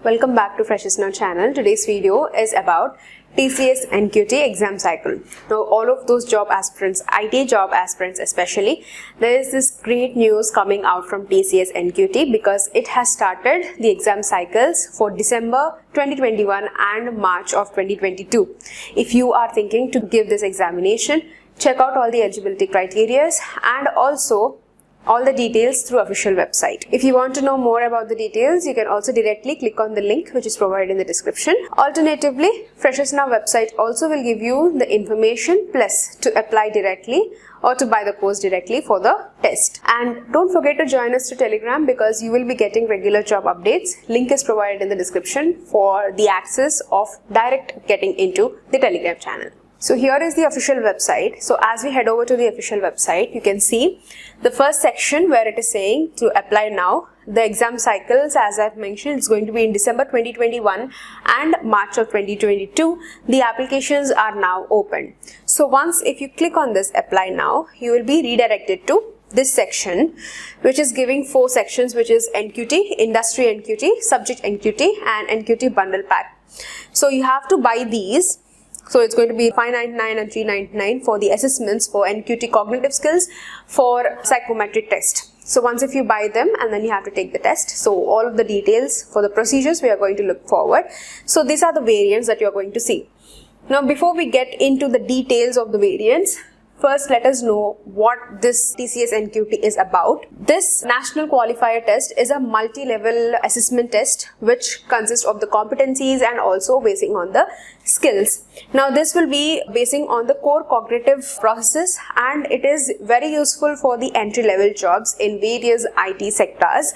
Welcome back to Freshers Now channel. Today's video is about TCS NQT exam cycle. Now all of those job aspirants, IT job aspirants especially, there is this great news coming out from TCS NQT because it has started the exam cycles for December 2021 and March of 2022. If you are thinking to give this examination, check out all the eligibility criteria and also all the details through official website. If you want to know more about the details, you can also directly click on the link which is provided in the description. Alternatively, Freshers Now website also will give you the information plus to apply directly or to buy the course directly for the test. And don't forget to join us to Telegram because you will be getting regular job updates. Link is provided in the description for the access of direct getting into the Telegram channel. So here is the official website. So as we head over to the official website, you can see the first section where it is saying to apply now. The exam cycles, as I've mentioned, it's going to be in December 2021 and March of 2022. The applications are now open. So once if you click on this apply now, you will be redirected to this section which is giving 4 sections, which is NQT, Industry NQT, Subject NQT and NQT Bundle Pack. So you have to buy these. So it's going to be $599 and $399 for the assessments for NQT cognitive skills for psychometric test. So once if you buy them and then you have to take the test. So all of the details for the procedures we are going to look forward. So these are the variants that you are going to see. Now before we get into the details of the variants, first let us know what this TCS NQT is about. This National Qualifier Test is a multi-level assessment test which consists of the competencies and also basing on the skills. Now this will be basing on the core cognitive processes and it is very useful for the entry-level jobs in various IT sectors.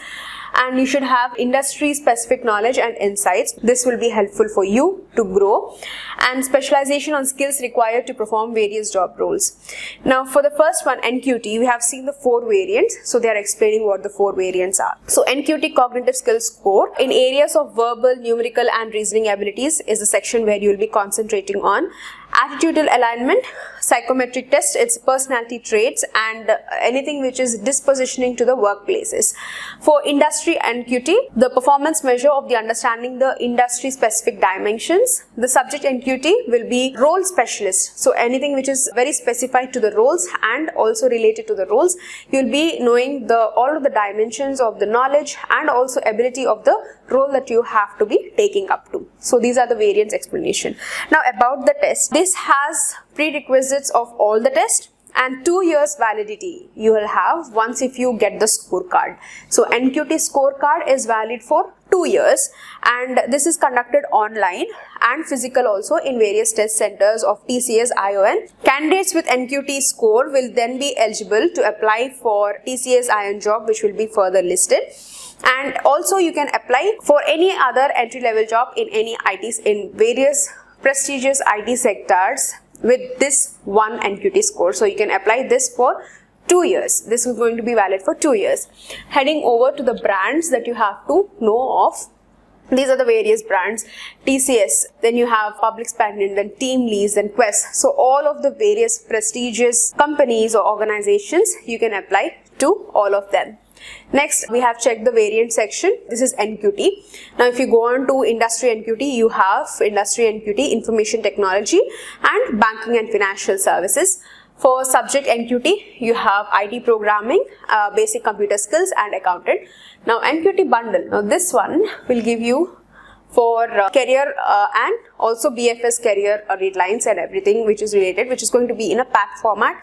And you should have industry specific knowledge and insights. This will be helpful for you to grow, and specialization on skills required to perform various job roles. Now for the first one, NQT, we have seen the 4 variants. So they are explaining what the 4 variants are. So NQT cognitive skills core in areas of verbal, numerical and reasoning abilities is the section where you will be concentrating on. Attitudinal alignment, psychometric test, it's personality traits and anything which is dispositioning to the workplaces. For industry NQT, the performance measure of the understanding the industry specific dimensions. The subject NQT will be role specialist. So anything which is very specified to the roles and also related to the roles, you'll be knowing all of the dimensions of the knowledge and also ability of the role that you have to be taking up to. So these are the variants explanation. Now about the test, this has prerequisites of all the tests and 2 years validity you will have once if you get the scorecard. So NQT scorecard is valid for 2 years and this is conducted online and physical also in various test centers of TCS ION. Candidates with NQT score will then be eligible to apply for TCS ION job, which will be further listed. And also you can apply for any other entry-level job in any ITs in various prestigious IT sectors with this one NQT score. So you can apply this for 2 years. This is going to be valid for 2 years. Heading over to the brands that you have to know of. These are the various brands. TCS, then you have Public Splendid, then TeamLease, then Quest. So all of the various prestigious companies or organizations, you can apply to all of them. Next, we have checked the variant section. This is NQT. Now, if you go on to Industry NQT, you have Industry NQT, Information Technology and Banking and Financial Services. For Subject NQT, you have IT Programming, Basic Computer Skills and Accountant. Now, NQT Bundle. Now, this one will give you for career and also BFS career readlines and everything which is related, which is going to be in a pack format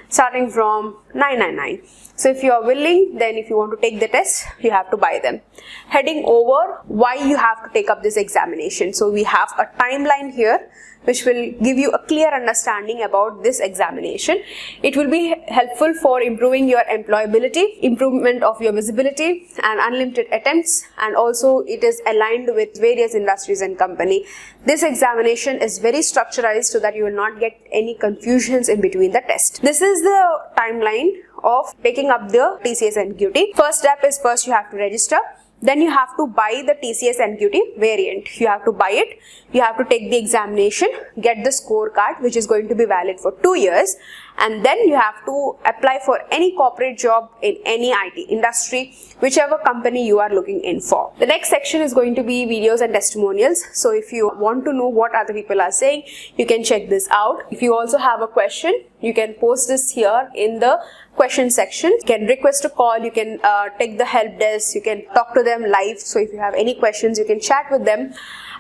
starting from $999. So if you are willing, then if you want to take the test, you have to buy them. Heading over why you have to take up this examination. So we have a timeline here which will give you a clear understanding about this examination. It will be helpful for improving your employability, improvement of your visibility and unlimited attempts, and also it is aligned with various industries and company. This examination is very structured so that you will not get any confusions in between the test. This is the timeline of taking up the TCS NQT. First step is you have to register. Then you have to buy the TCS NQT variant. You have to buy it. You have to take the examination, get the scorecard which is going to be valid for 2 years, and then you have to apply for any corporate job in any IT industry, whichever company you are looking in for. The next section is going to be videos and testimonials. So if you want to know what other people are saying, you can check this out. If you also have a question, you can post this here in the question section. You can request a call, you can take the help desk, you can talk to them live. So if you have any questions, you can chat with them.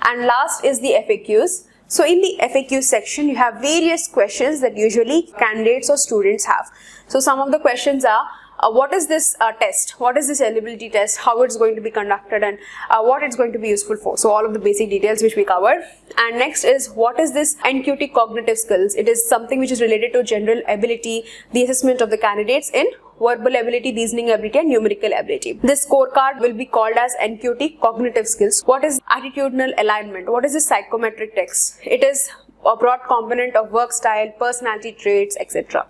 And last is the FAQs. So in the FAQ section, you have various questions that usually candidates or students have. So some of the questions are, what is this test? What is this eligibility test? How it's going to be conducted, and what it's going to be useful for? So all of the basic details which we covered. And next is, what is this NQT cognitive skills? It is something which is related to general ability, the assessment of the candidates in verbal ability, reasoning ability, and numerical ability. This scorecard will be called as NQT cognitive skills. What is attitudinal alignment? What is this psychometric test? It is a broad component of work style, personality traits, etc.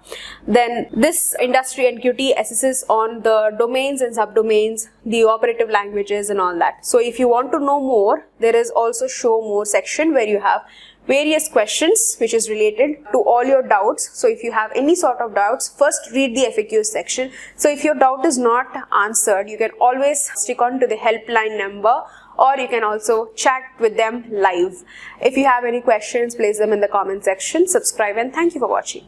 Then this industry NQT assesses on the domains and subdomains, the operative languages and all that. So if you want to know more, there is also show more section where you have various questions which is related to all your doubts. So if you have any sort of doubts, first read the FAQ section. So if your doubt is not answered, you can always stick on to the helpline number, or you can also chat with them live. If you have any questions, place them in the comment section. Subscribe, and thank you for watching.